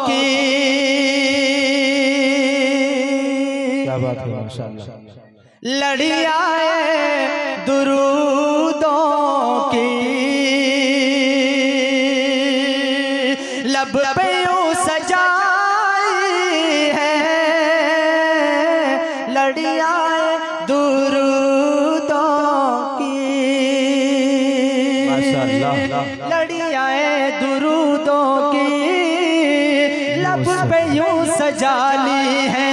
की। क्या बात है माशाअल्लाह। लड़ियाए दुरूदों की, लब पे यूं सजाई है। लड़ियाए दुरूदों की, माशाअल्लाह। लड़ियाए दुरूदों की, लब पे यूं सजा ली है।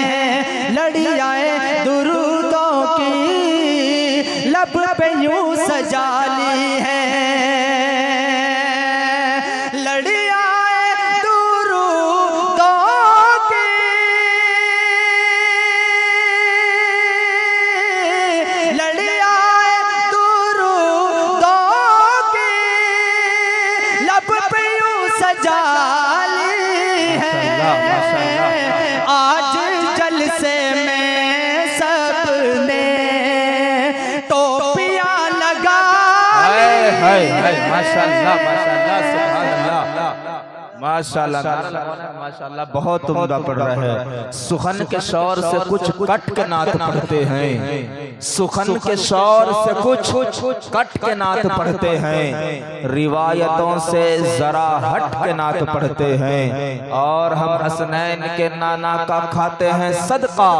लड़ियाए दुरूदों की, लब पे यूं सजा ली है। लड़ियाए दुरूदों की, लड़ियाए दुरूदों की, लब पे यूं सजा ली है। आज जलसे में सबने टोपियां लगा ली है। माशाअल्लाह माशाअल्लाह सुभान अल्लाह माशाअल्लाह माशाअल्लाह। बहुत उम्दा पढ़ रहा है। सुखन के शौर से कुछ कट के नात पढ़ते हैं। सुखन के शौर से कुछ कट के नात पढ़ते हैं। रिवायतों से जरा हट के नात पढ़ते हैं। और हम हसनैन के नाना का खाते हैं सदका।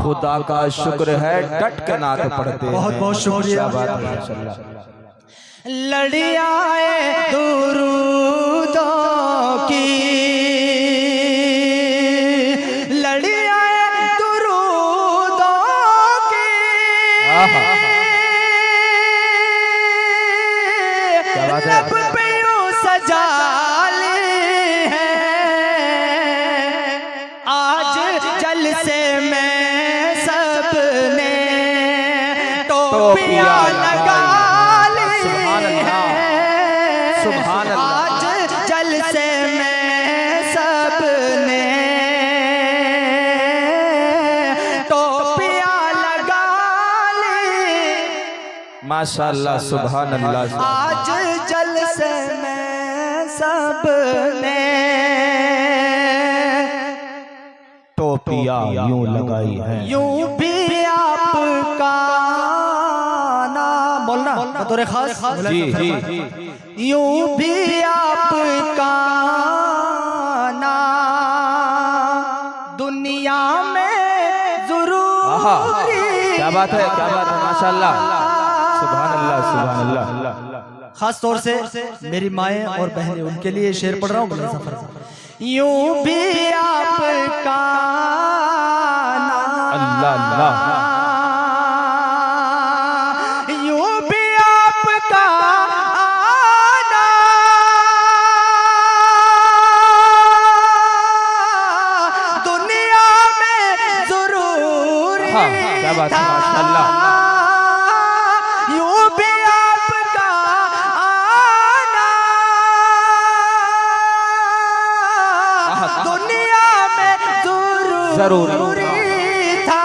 खुदा का शुक्र है डट के नात पढ़ते हैं। बहुत बहुत शुक्रिया। माशाअल्लाह। लड़ियाए दुरूदों की, लड़ियाए दुरूदों की, लब पे यूं सजा ली है। आज जलसे में सबने टोपियां लगा ली है। सुभान अल्लाह। आज जलसे में सबने टोपियां लगा ली। माशाअल्लाह सुभान अल्लाह। आज जलसे में सबने टोपियां यूं लगाई है। यूं भी आपका नाम बोलना बतौर खास। जी जी। यूं भी आपका नाम दुनिया में जरूरी। क्या बात है क्या बात है माशाअल्लाह सुभान अल्लाह सुभान अल्लाह। खास तौर से मेरी माएँ और बहनें, उनके लिए शेर पढ़ रहा हूँ। यूं भी आपका नाम, अल्लाह अल्लाह। यूं भी आपका आना दुनिया में जरूरी। क्या बात है माशाअल्लाह। यूं भी आपका आना दुनिया में जरूरी था।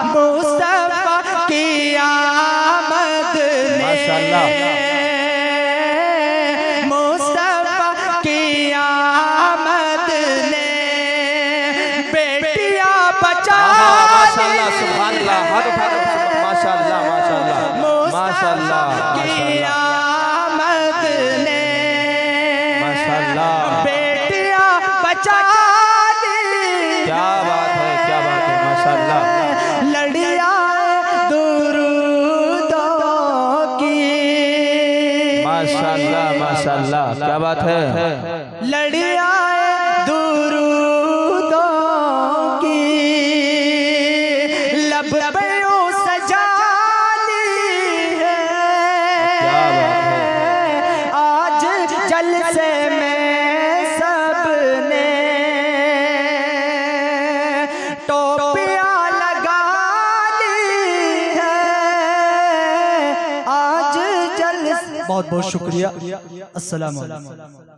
मुस्तफा की आमद ने, मुस्तफा की आमद ने बेटियां बचा ली। सुभान अल्लाह माशाअल्लाह माशाअल्लाह माशाअल्लाह की आमद ने माशाअल्लाह। बेटियां बचा ली। क्या बात है माशाअल्लाह। लड़ियाए दुरूदों की, माशाअल्लाह माशाअल्लाह। क्या बात है। लड़ियाए दुरूदों की, लब पे यूं सजा ली है। क्या बात है। आज जलसे में सबने टोपियां लगा ली है। आज जलसे। बहुत बहुत शुक्रिया। अस्सलाम वालेकुम।